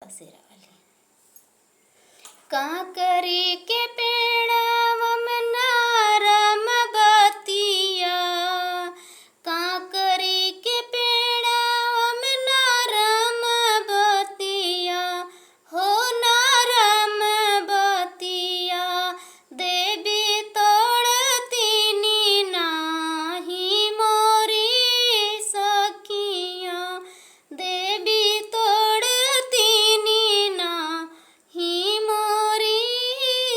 बसेरा वाली। कांकरी के पेड़वा में नरम बतिया, कांकरी के पेड़वा में नरम बतिया, हो नरम बतिया, देवी तोड़तीनी नाही मोरी सखिया, देवी तोड़तीनी नाही मोरी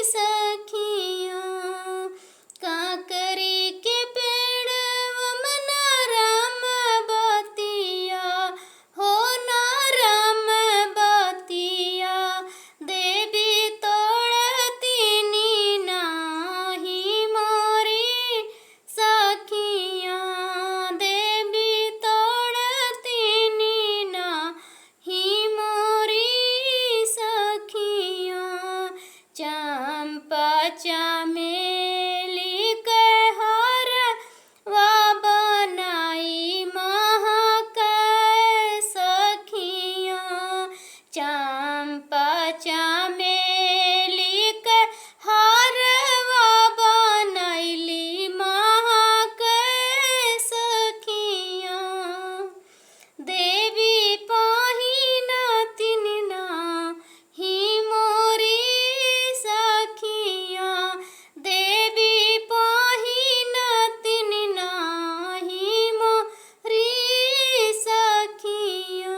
सखिया। कांकरी के पेड़वा में नरम बतिया, हो नरम बतिया, देवी तोड़तीनी नाही मोरी सखिया, देवी तोड़तीनी नाही मोरी सखिया। चंपा चमेली के हारवा बनाई महक सखिया, चंपा चमेली के हारवा बनैली महक सखिया, देवी पहिनतिन नाही मोरी सखिया, देवी पहिनतिन नाही मोरी सखिया।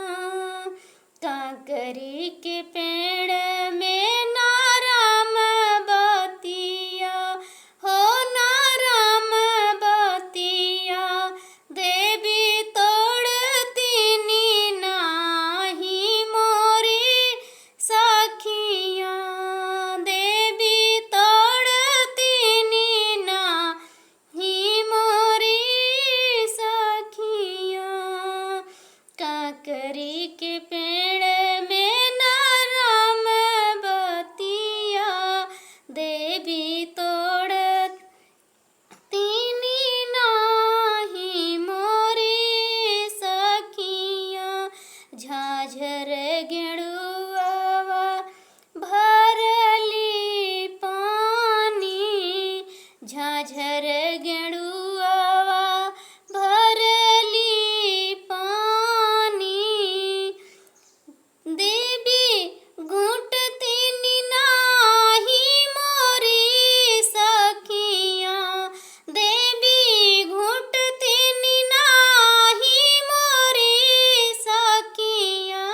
कांकरी के पेड़ में नरम बतिया, हो नरम बतिया, देवी तोड़तीनी नाही मोरी सखिया, देवी तोड़तीनी नाही मोरी सखिया। कांकरी के पेड़ में नरम बतिया, देवी तोड़तीनी नाही मोरी सखिया। झाझर गेड़ुआवा भरली पानी, झाझर गेड़ुआवा भरली पानी, देवी घुटतीनी नाही मोरी सखिया, देवी घुटतीनी नाही मोरी सखिया,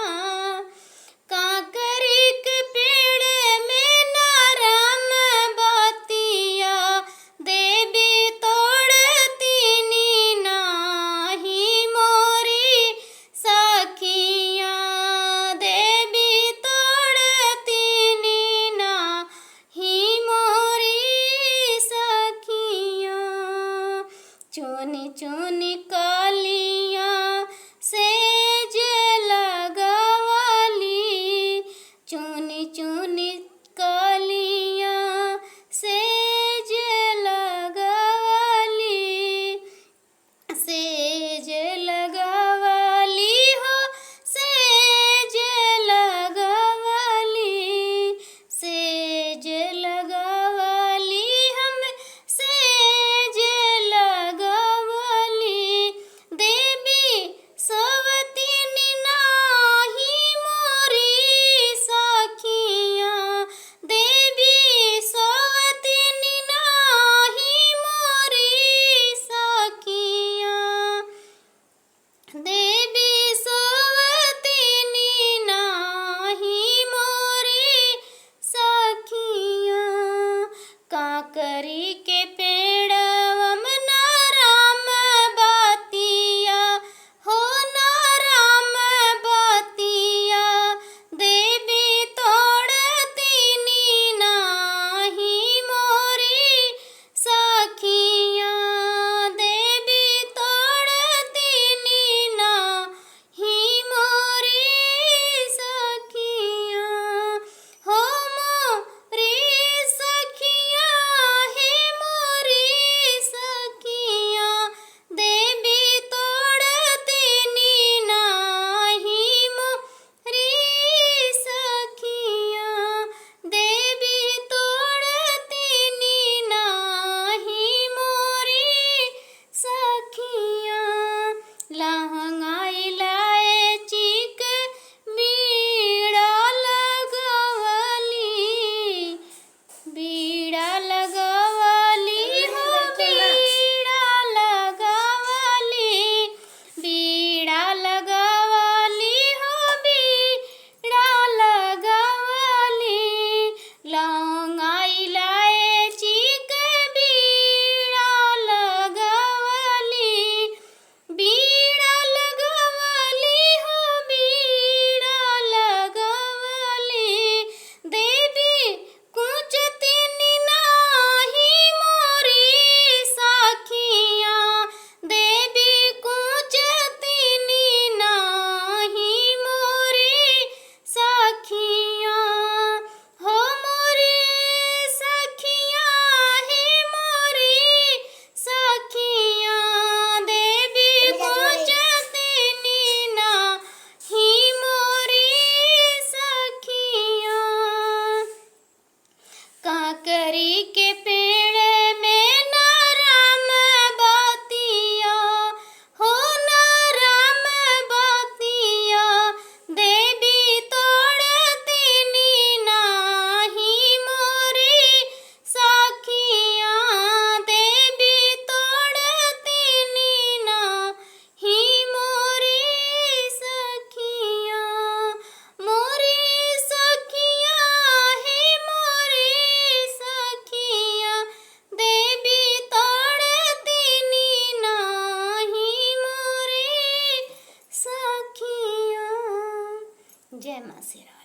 नमः शिवाय।